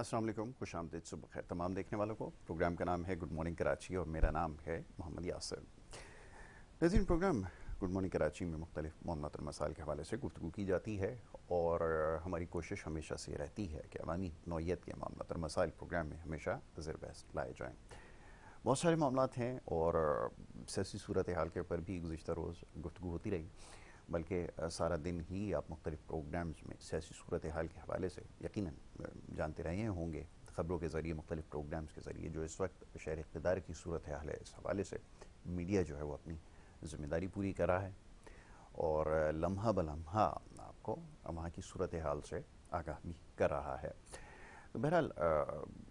अस्सलाम वालेकुम, खुश आमदीद, सुबह खैर तमाम देखने वालों को। प्रोग्राम का नाम है गुड मॉर्निंग कराची और मेरा नाम है मोहम्मद यासिर। नाज़रीन, प्रोग्राम गुड मॉर्निंग कराची में मुख्तलिफ मामलात और मसाइल के हवाले से गुफ्तगू की जाती है और हमारी कोशिश हमेशा से रहती है कि अवामी नौइयत के मामलात और मसाइल प्रोग्राम में हमेशा ज़र बहस लाए जाएँ। बहुत सारे मामलात हैं और सियासी सूरत हाल के ऊपर भी गुज़िश्ता रोज़ गुफ्तगू होती रही, बल्कि सारा दिन ही आप मुख्तलिफ प्रोग्राम्स में सियासी सूरत हाल के हवाले से यकीनन जानते रहे होंगे, ख़बरों के ज़रिए मुख्तलिफ प्रोग्राम्स के ज़रिए जो इस वक्त शहर इक़्तिदार की सूरत हाल है, इस हवाले से मीडिया जो है वो अपनी ज़िम्मेदारी पूरी कर रहा है और लम्हा ब लम्हा आपको वहाँ की सूरत हाल से आगाह भी कर रहा है। तो बहरहाल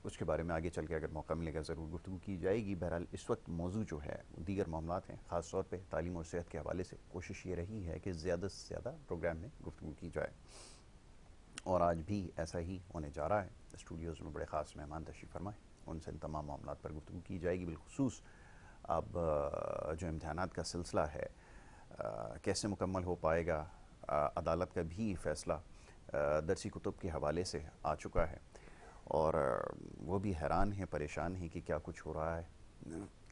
उसके बारे में आगे चल के अगर मौका मिलेगा ज़रूर गुफ्तगू की जाएगी। बहरहाल इस वक्त मौजू जो है दीगर मामलात हैं, ख़ास तौर पे तालीम और सेहत के हवाले से कोशिश ये रही है कि ज़्यादा से ज़्यादा प्रोग्राम में गुफ्तगू की जाए और आज भी ऐसा ही होने जा रहा है। स्टूडियोज़ में बड़े ख़ास मेहमान तशरीफ़ फरमाए, उनसे इन तमाम मामलात पर गुफ्तगू की जाएगी। बिलखुसूस अब जो इम्तहानात का सिलसिला है कैसे मुकम्मल हो पाएगा, अदालत का भी फ़ैसला दरसी कुतुब के हवाले से आ चुका है और वो भी हैरान हैं, परेशान हैं कि क्या कुछ हो रहा है।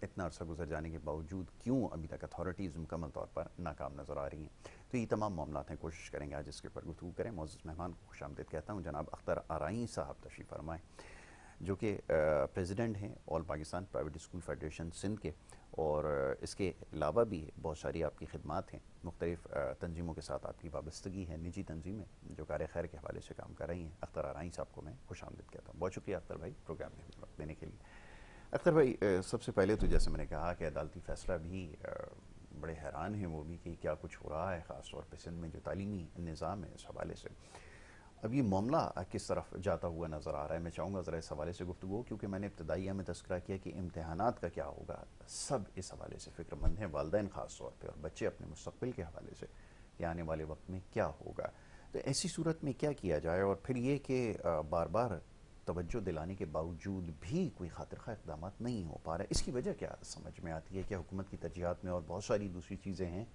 इतना अरसा गुजर जाने के बावजूद क्यों अभी तक अथॉरिटीज़ मुकम्मल तौर पर नाकाम नज़र आ रही हैं। तो ये तमाम मामलात हैं, कोशिश करेंगे आज इसके ऊपर गुफ्तगू करें। मौजूद मेहमान को खुशामदीद कहता हूँ। जनाब अख्तर आरई साहब तशरीफ़ फरमाएँ, जो कि प्रेसिडेंट हैं all Pakistan private school federation Sindh के, और इसके अलावा भी बहुत सारी आपकी खिदमात हैं, मुख्तलिफ तंजीमों के साथ आपकी वाबस्तगी है, निजी तंजीमें जो कार खैर के हवाले से काम कर रही हैं। अख्तर आरई साहब को मैं खुशामदीद कहता हूँ। बहुत शुक्रिया अख्तर भाई प्रोग्राम में वक्त देने के लिए। अख्तर भाई, सबसे पहले तो जैसे मैंने कहा कि अदालती फ़ैसला भी बड़े हैरान हैं वो भी कि क्या कुछ हो रहा है, ख़ास तौर पर सिंध में जो तालीमी निज़ाम है इस हवाले से। अब ये मामला किस तरफ जाता हुआ नज़र आ रहा है, मैं चाहूँगा ज़रा इस हवाले से गुफ्तगू हो, क्योंकि मैंने इब्तदाइया में तज़किरा किया कि इम्तहानात का क्या होगा, सब इस हवाले से फ़िक्रमंद हैं, वालिदैन ख़ास तौर पे, और बच्चे अपने मुस्तक़बिल के हवाले से कि आने वाले वक्त में क्या होगा। तो ऐसी सूरत में क्या किया जाए, और फिर ये कि बार बार तवज्जो दिलाने के बावजूद भी कोई खातिर खा इक़दाम नहीं हो पा रहा है, इसकी वजह क्या समझ में आती है? क्या हुकूमत की तरजीहात में और बहुत सारी दूसरी चीज़ें हैं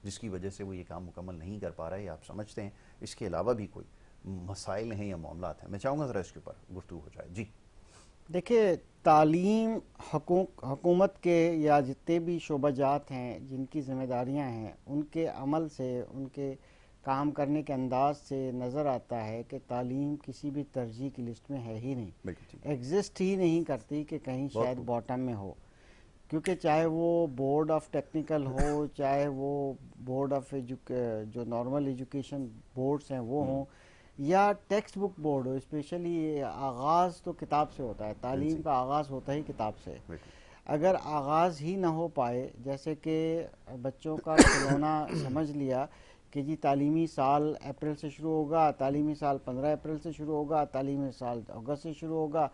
जिसकी वजह से वो ये काम मुकम्मल नहीं कर पा रहा है, या आप समझते हैं इसके अलावा भी कोई मसाइल हैं या मामलात हैं? मैं चाहूँगा ज़रा इसके ऊपर गुफ्तगू हो जाए। जी देखिए, तालीम हुकूमत के या जितने भी शोबाजात हैं जिनकी ज़िम्मेदारियां हैं, उनके अमल से, उनके काम करने के अंदाज से नज़र आता है कि तालीम किसी भी तरजीह की लिस्ट में है ही नहीं, बिल्कुल ठीक, एग्जिस्ट ही नहीं करती कि कहीं बहुत शायद खूब। बॉटम में हो। क्योंकि चाहे वो बोर्ड ऑफ टेक्निकल हो, चाहे वो बोर्ड ऑफ जो नॉर्मल एजुकेशन बोर्ड्स हैं वो हों, या टेक्स्ट बुक बोर्ड हो, स्पेशली आगाज़ तो किताब से होता है, तालीम जी का आगाज़ होता ही किताब से। बिल्कुल। अगर आगाज़ ही ना हो पाए, जैसे कि बच्चों का खिलौना समझ लिया कि जी तालीमी साल अप्रैल से शुरू होगा, तालीमी साल 15 अप्रैल से शुरू होगा, तालीमी साल अगस्त से शुरू होगा,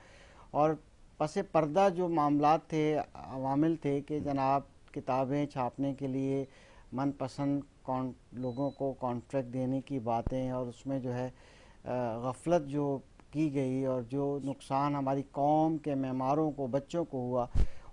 और पसे पर्दा जो मामलात थे, अवामिल थे कि जनाब किताबें छापने के लिए मनपसंद लोगों को कॉन्ट्रैक्ट देने की बातें, और उसमें जो है गफलत जो की गई और जो नुकसान हमारी कौम के मेमारों को, बच्चों को हुआ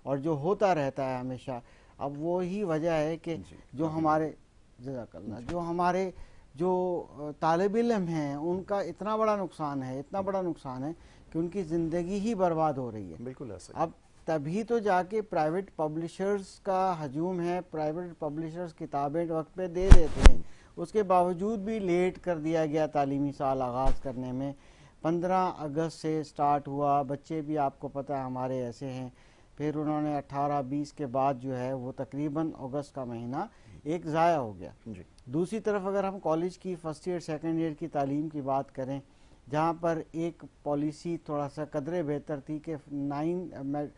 और जो होता रहता है हमेशा। अब वो ही वजह है कि जो हमारे जज़ाकल्लाह, जो हमारे जो तालिब इल्म हैं उनका इतना बड़ा नुकसान है, इतना बड़ा नुकसान है कि उनकी ज़िंदगी ही बर्बाद हो रही है। बिल्कुल ऐसा ही। अब तभी तो जाके प्राइवेट पब्लिशर्स का हजूम है, प्राइवेट पब्लिशर्स किताबें वक्त पे दे देते हैं, उसके बावजूद भी लेट कर दिया गया तालीमी साल आगाज़ करने में। 15 अगस्त से स्टार्ट हुआ, बच्चे भी आपको पता है हमारे ऐसे हैं, फिर उन्होंने 18-20 के बाद जो है वो तकरीबन अगस्त का महीना एक ज़ाया हो गया। जी दूसरी तरफ अगर हम कॉलेज की फ़र्स्ट ईयर सेकेंड ईयर की तालीम की बात करें, जहाँ पर एक पॉलिसी थोड़ा सा कदरे बेहतर थी कि 9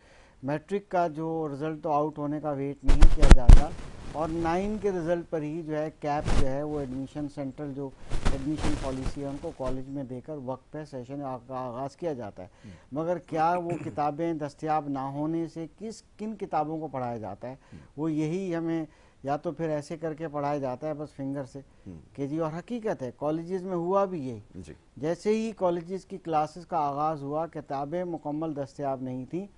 मैट्रिक का जो रिज़ल्ट तो आउट होने का वेट नहीं किया जाता, और 9 के रिज़ल्ट पर ही जो है कैप जो है वो एडमिशन सेंटर जो एडमिशन पॉलिसी है उनको कॉलेज में देकर वक्त पे सेशन का आगाज़ किया जाता है। मगर क्या वो किताबें दस्तयाब ना होने से किन किताबों को पढ़ाया जाता है, वो यही हमें या तो फिर ऐसे करके पढ़ाया जाता है बस फिंगर से कि जी, और हकीकत है कॉलेजेस में हुआ भी यही। जी जैसे ही कॉलेजेस की क्लासेस का आगाज़ हुआ, किताबें मुकम्मल दस्तयाब नहीं थी,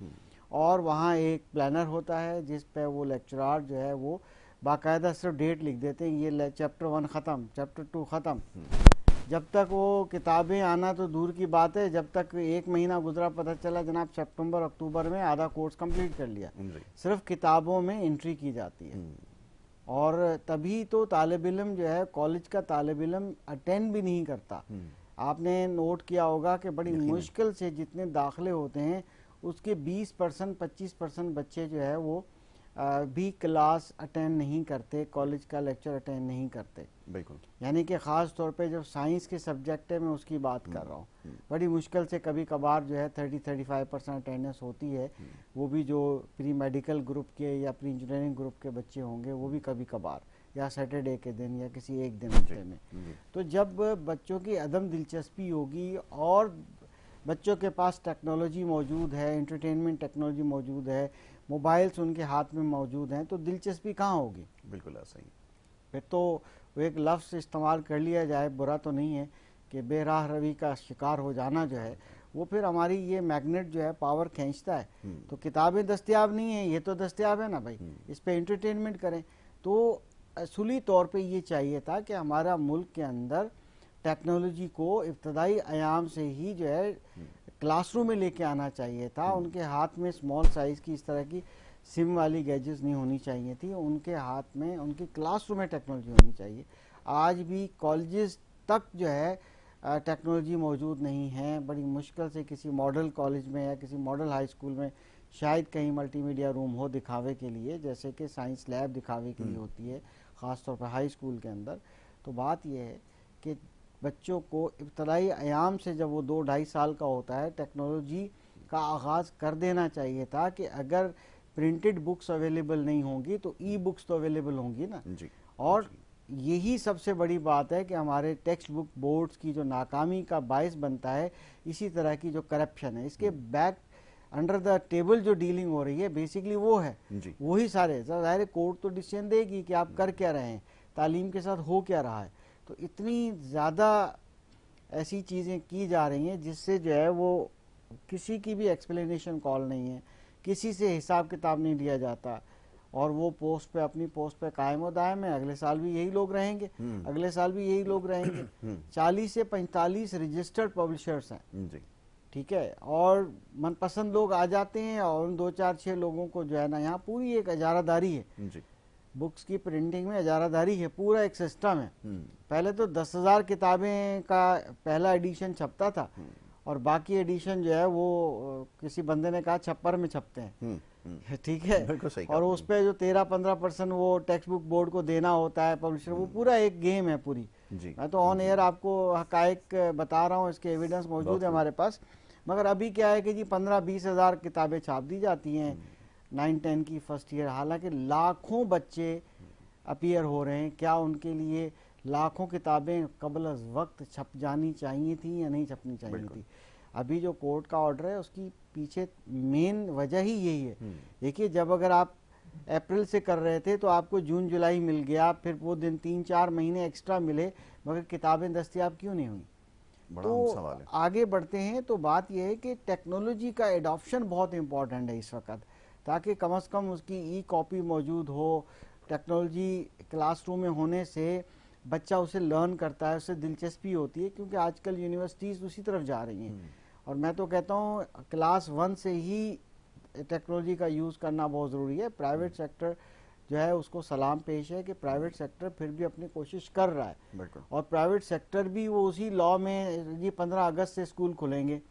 और वहाँ एक प्लानर होता है जिस पे वो लेक्चरार जो है वो बाकायदा सिर्फ डेट लिख देते हैं, ये चैप्टर 1 ख़त्म, चैप्टर 2 ख़त्म, जब तक वो किताबें आना तो दूर की बात है, जब तक 1 महीना गुजरा पता चला जनाब सितंबर अक्टूबर में आधा कोर्स कंप्लीट कर लिया। सिर्फ किताबों में एंट्री की जाती है, और तभी तो तालिब इल्म जो है, कॉलेज का तालिब इल्म अटेंड भी नहीं करता। आपने नोट किया होगा कि बड़ी मुश्किल से जितने दाखिले होते हैं उसके 20% 25% बच्चे जो है वो भी क्लास अटेंड नहीं करते, कॉलेज का लेक्चर अटेंड नहीं करते। बिल्कुल। यानी कि ख़ास तौर पे जब साइंस के सब्जेक्ट है, मैं उसकी बात कर रहा हूँ, बड़ी मुश्किल से कभी कभार जो है 30-35% अटेंडेंस होती है, वो भी जो प्री मेडिकल ग्रुप के या प्री इंजीनियरिंग ग्रुप के बच्चे होंगे वो भी कभी कभार, या सैटरडे के दिन या किसी एक दिन हफ्ते में। तो जब बच्चों की अदम दिलचस्पी होगी और बच्चों के पास टेक्नोलॉजी मौजूद है, एंटरटेनमेंट टेक्नोलॉजी मौजूद है, मोबाइल्स उनके हाथ में मौजूद हैं, तो दिलचस्पी कहाँ होगी? बिल्कुल ऐसा ही। फिर तो वो एक लफ्ज़ इस्तेमाल कर लिया जाए, बुरा तो नहीं है, कि बेराह रवि का शिकार हो जाना जो है वो फिर हमारी ये मैग्नेट जो है पावर खींचता है। तो किताबें दस्तयाब नहीं है, ये तो दस्तयाब है ना भाई, इस पे एंटरटेनमेंट करें। तो असली तौर पे ये चाहिए था कि हमारा मुल्क के अंदर टेक्नोलॉजी को इब्तदाई आयाम से ही जो है क्लासरूम में लेके आना चाहिए था। उनके हाथ में स्मॉल साइज़ की इस तरह की सिम वाली गैजेट्स नहीं होनी चाहिए थी, उनके हाथ में उनके क्लासरूम में टेक्नोलॉजी होनी चाहिए। आज भी कॉलेजेस तक जो है टेक्नोलॉजी मौजूद नहीं है। बड़ी मुश्किल से किसी मॉडल कॉलेज में या किसी मॉडल हाई स्कूल में शायद कहीं मल्टीमीडिया रूम हो दिखावे के लिए, जैसे कि साइंस लैब दिखावे के लिए होती है ख़ास तौर पर हाई स्कूल के अंदर। तो बात यह है कि बच्चों को इब्तदाई आयाम से जब वो 2-2.5 साल का होता है टेक्नोलॉजी का आगाज़ कर देना चाहिए था, कि अगर प्रिंटेड बुक्स अवेलेबल नहीं होंगी तो ई बुक्स तो अवेलेबल होंगी ना जी। और यही सबसे बड़ी बात है कि हमारे टेक्स्ट बुक बोर्ड्स की जो नाकामी का बायस बनता है, इसी तरह की जो करप्शन है, इसके बैक अंडर द टेबल जो डीलिंग हो रही है बेसिकली वो है, वही सारे ज़ाहिर कोर्ट तो डिसीजन देगी कि आप कर क्या रहे हैं, तालीम के साथ हो क्या रहा है। तो इतनी ज़्यादा ऐसी चीज़ें की जा रही हैं जिससे जो है वो किसी की भी एक्सप्लेनेशन कॉल नहीं है, किसी से हिसाब किताब नहीं लिया जाता, और वो पोस्ट पे अपनी पोस्ट पे कायम व दायम है। अगले साल भी यही लोग रहेंगे, अगले साल भी यही लोग रहेंगे। 40 से 45 रजिस्टर्ड पब्लिशर्स हैं, ठीक है, और मनपसंद लोग आ जाते हैं और उन 2-4-6 लोगों को जो है ना, यहाँ पूरी एक इजारादारी है जी। बुक्स की प्रिंटिंग में इजारादारी है, पूरा एक सिस्टम है। पहले तो 10,000 किताबें का पहला एडिशन छपता था, और बाकी एडिशन जो है वो किसी बंदे ने कहा छप्पर में छपते हैं, ठीक है, और उस पे जो 13-15% वो टेक्स्ट बुक बोर्ड को देना होता है पब्लिशर, वो पूरा एक गेम है पूरी जी। मैं तो ऑन एयर आपको हकायक बता रहा हूँ, इसके एविडेंस मौजूद है हमारे पास। मगर अभी क्या है कि जी 15-20 हज़ार किताबें छाप दी जाती हैं 9-10 की फर्स्ट ईयर, हालांकि लाखों बच्चे अपीयर हो रहे हैं। क्या उनके लिए लाखों किताबें कबल अज़ वक्त छप जानी चाहिए थी या नहीं छपनी चाहिए थी? अभी जो कोर्ट का ऑर्डर है उसकी पीछे मेन वजह ही यही है। देखिए, जब अगर आप अप्रैल से कर रहे थे तो आपको जून जुलाई मिल गया, फिर वो दिन 3-4 महीने एक्स्ट्रा मिले, मगर किताबें दस्तयाब क्यों नहीं हुई? तो आगे बढ़ते हैं तो बात यह है कि टेक्नोलॉजी का एडॉप्शन बहुत इम्पोर्टेंट है इस वक्त, ताकि कम से कम उसकी ई कॉपी मौजूद हो। टेक्नोलॉजी क्लासरूम में होने से बच्चा उसे लर्न करता है, उससे दिलचस्पी होती है, क्योंकि आजकल यूनिवर्सिटीज़ उसी तरफ जा रही हैं। और मैं तो कहता हूँ क्लास 1 से ही टेक्नोलॉजी का यूज़ करना बहुत ज़रूरी है। प्राइवेट सेक्टर जो है उसको सलाम पेश है कि प्राइवेट सेक्टर फिर भी अपनी कोशिश कर रहा है, और प्राइवेट सेक्टर भी वो उसी लॉ में जी 15 अगस्त से स्कूल खुलेंगे।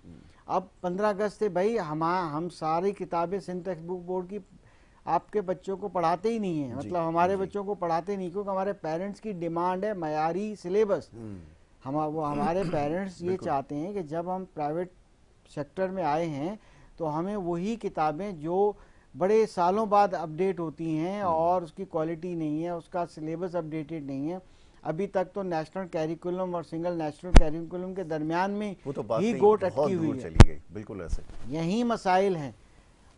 अब 15 अगस्त से भाई हम सारी किताबें सिंध टेक्स्ट बुक बोर्ड की आपके बच्चों को पढ़ाते ही नहीं है, मतलब हमारे बच्चों को पढ़ाते नहीं, क्योंकि हमारे पेरेंट्स की डिमांड है मयारी सिलेबस। हमारे पेरेंट्स ये चाहते हैं कि जब हम प्राइवेट सेक्टर में आए हैं तो हमें वही किताबें जो बड़े सालों बाद अपडेट होती हैं और उसकी क्वालिटी नहीं है, उसका सिलेबस अपडेटेड नहीं है। अभी तक तो नेशनल कैरिकुलम और सिंगल नेशनल कैरिकुलम के दरमियान में ही गोट अटकी हुई है। बिल्कुल ऐसे यही मसाइल हैं,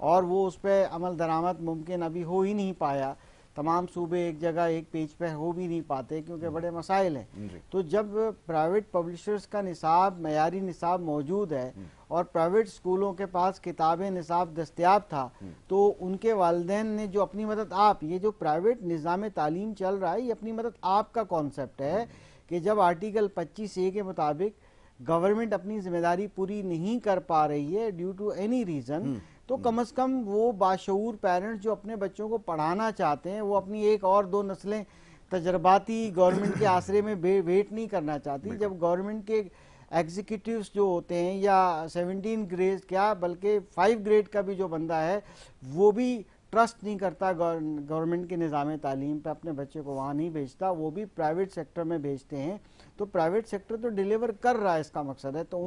और वो उस पर अमल दरामद मुमकिन अभी हो ही नहीं पाया। तमाम सूबे एक जगह एक पेज पे हो भी नहीं पाते क्योंकि बड़े मसाइल हैं। तो जब प्राइवेट पब्लिशर्स का निसाब, मयारी निसाब मौजूद है और प्राइवेट स्कूलों के पास किताबें निसाब दस्तयाब था, तो उनके वालिदैन ने जो अपनी मदद आप, ये जो प्राइवेट निज़ाम तालीम चल रहा है ये अपनी मदद आप का कॉन्सेप्ट है कि जब आर्टिकल 25A के मुताबिक गवर्नमेंट अपनी जिम्मेदारी पूरी नहीं कर पा रही है ड्यू टू एनी रीजन, तो कम से कम वो बाशऊर पेरेंट्स जो अपने बच्चों को पढ़ाना चाहते हैं, वो अपनी एक और दो नस्लें तजर्बाती गवर्नमेंट के आसरे में वेट नहीं करना चाहती। जब गवर्नमेंट के एग्जीक्यूटिव्स जो होते हैं या 17 ग्रेड क्या बल्कि 5 ग्रेड का भी जो बंदा है वो भी ट्रस्ट नहीं करता गवर्नमेंट के निज़ाम तालीम पे, अपने बच्चे को वहाँ नहीं भेजता, वो भी प्राइवेट सेक्टर में भेजते हैं। तो प्राइवेट सेक्टर तो डिलीवर कर रहा है, इसका मकसद है, तो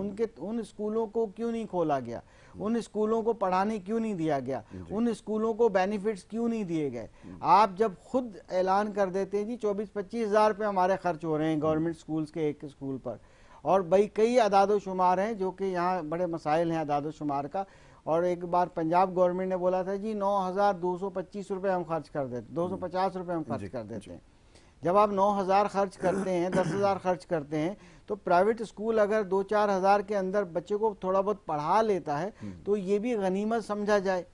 उन स्कूलों को क्यों नहीं खोला गया, उन स्कूलों को पढ़ाने क्यों नहीं दिया गया, उन स्कूलों को बेनिफिट्स क्यों नहीं दिए गए। आप जब खुद ऐलान कर देते हैं जी 24-25 हज़ार रुपये हमारे खर्च हो रहे हैं गवर्नमेंट स्कूल्स के एक स्कूल पर, और भाई कई अदादो शुमार हैं जो कि यहाँ बड़े मसाइल हैं अदादो शुमार का। और एक बार पंजाब गवर्नमेंट ने बोला था जी 9,225 रुपये हम खर्च कर देते, 250 रुपये हम खर्च कर देते हैं। जब आप 9,000 खर्च करते हैं, 10,000 खर्च करते हैं, तो प्राइवेट स्कूल अगर 2-4 हज़ार के अंदर बच्चे को थोड़ा बहुत पढ़ा लेता है तो ये भी गनीमत समझा जाए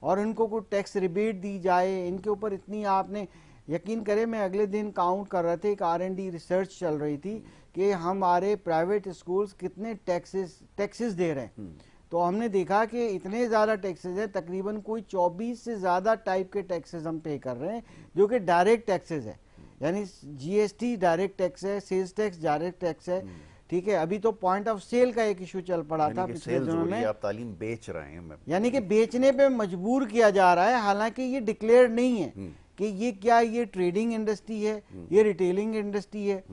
और इनको कोई टैक्स रिबेट दी जाए। इनके ऊपर इतनी, आपने यकीन करें, मैं अगले दिन काउंट कर रहे थे, एक R&D रिसर्च चल रही थी कि हमारे प्राइवेट स्कूल्स कितने टैक्सेस दे रहे हैं। तो हमने देखा कि इतने ज़्यादा टैक्सेस हैं, तकरीबन कोई 24 से ज़्यादा टाइप के टैक्सेस हम पे कर रहे हैं जो कि डायरेक्ट टैक्सेस है, यानी GST डायरेक्ट टैक्स है, सेल्स टैक्स डायरेक्ट टैक्स है, ठीक है। अभी तो पॉइंट ऑफ सेल का एक इशू चल पड़ा था पिछले दिनों में, आप तालीम बेच रहे हैं, यानी कि बेचने पे मजबूर किया जा रहा है, हालांकि ये डिक्लेयर नहीं है कि ये क्या, ये ट्रेडिंग इंडस्ट्री है, ये रिटेलिंग इंडस्ट्री है,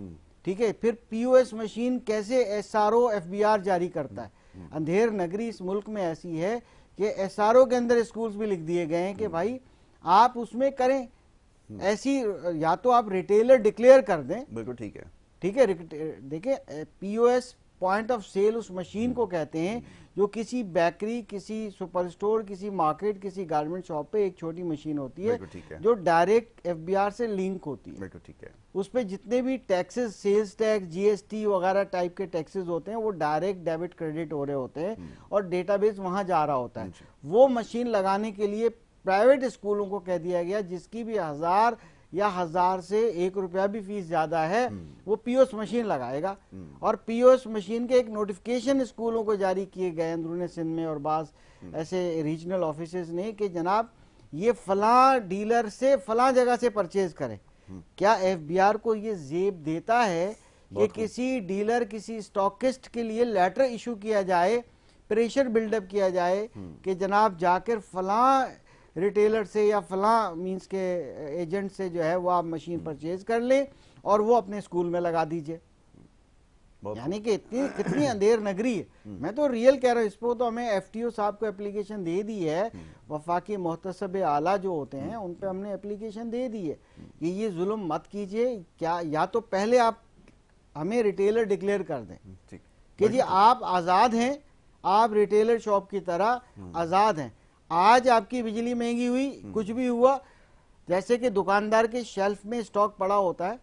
ठीक है। फिर POS मशीन कैसे SRO FBR जारी करता है। अंधेर नगरी इस मुल्क में ऐसी है कि SRO के अंदर स्कूल्स भी लिख दिए गए हैं कि भाई आप उसमें करें ऐसी, या तो आप रिटेलर डिक्लेयर कर दें, बिल्कुल ठीक है, ठीक है। देखिए POS पॉइंट ऑफ सेल उस मशीन को कहते हैं जो किसी बेकरी, किसी सुपर स्टोर, किसी मार्केट, किसी गारमेंट शॉप पे एक छोटी मशीन होती है जो डायरेक्ट FBR से लिंक होती है। ठीक है। उस पे जितने भी टैक्सेस, सेल्स टैक्स, GST वगैरह टाइप के टैक्सेस होते हैं वो डायरेक्ट डेबिट क्रेडिट हो रहे होते हैं और डेटाबेस वहां जा रहा होता है। वो मशीन लगाने के लिए प्राइवेट स्कूलों को कह दिया गया जिसकी भी 1000 या 1000 से 1 रुपया भी फीस ज्यादा है वो POS मशीन लगाएगा। और POS मशीन के एक नोटिफिकेशन स्कूलों को जारी किए गए अंदरूनी सिंध में और बाज ऐसे रीजनल ऑफिसेज ने कि जनाब ये फलां डीलर से फलां जगह से परचेज करें। क्या FBR को ये जेब देता है कि किसी डीलर, किसी स्टॉकिस्ट के लिए लेटर इशू किया जाए, प्रेशर बिल्डअप किया जाए कि जनाब जाकर फलां रिटेलर से या फलां मींस के एजेंट से जो है वो आप मशीन परचेज कर लें और वो अपने स्कूल में लगा दीजिए। यानी कि कितनी अंधेर नगरी है। मैं तो रियल कह रहा हूँ, इस पर तो हमें FTO साहब को एप्लीकेशन दे दी है, वफाकी मोहतसब आला जो होते हैं उन पे हमने एप्लीकेशन दे दी है कि ये जुल्म मत कीजिए। क्या, या तो पहले आप हमें रिटेलर डिक्लेयर कर दें कि जी आप आज़ाद हैं, आप रिटेलर शॉप की तरह आज़ाद हैं। आज आपकी बिजली महंगी हुई, कुछ भी हुआ, जैसे कि दुकानदार के शेल्फ में स्टॉक पड़ा होता है,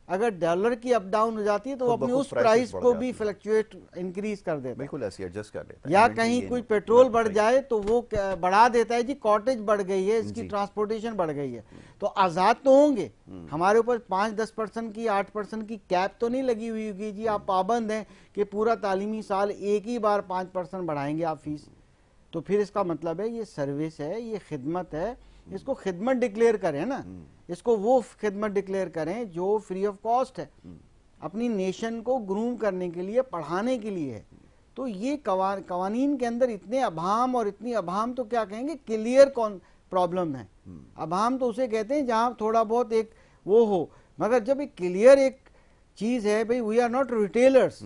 अगर डॉलर की अप डाउन हो जाती है तो वो अपनी उस प्राइस को भी फ्लक्चुएट इंक्रीज कर देता है, बिल्कुल ऐसे एडजस्ट कर लेता है। या कहीं कोई पेट्रोल बढ़ जाए तो वो बढ़ा देता है जी कॉटेज बढ़ गई है, इसकी ट्रांसपोर्टेशन बढ़ गई है। तो आजाद तो होंगे, हमारे ऊपर 5-10% की 8% की कैप तो नहीं लगी हुई होगी जी, आप पाबंद हैं कि पूरा तालीमी साल एक ही बार 5% बढ़ाएंगे आप फीस। तो फिर इसका मतलब है ये सर्विस है, ये खिदमत है, इसको खिदमत डिक्लेयर करें ना, इसको वो खिदमत डिक्लेयर करें जो फ्री ऑफ कॉस्ट है, अपनी नेशन को ग्रूम करने के लिए, पढ़ाने के लिए है। तो ये कवानीन के अंदर इतने अभाम, और इतनी अभाम तो क्या कहेंगे, क्लियर कौन प्रॉब्लम है। अभाम तो उसे कहते हैं जहां थोड़ा बहुत एक वो हो, मगर जब एक क्लियर एक चीज है, भाई वी आर नॉट रिटेलर्स,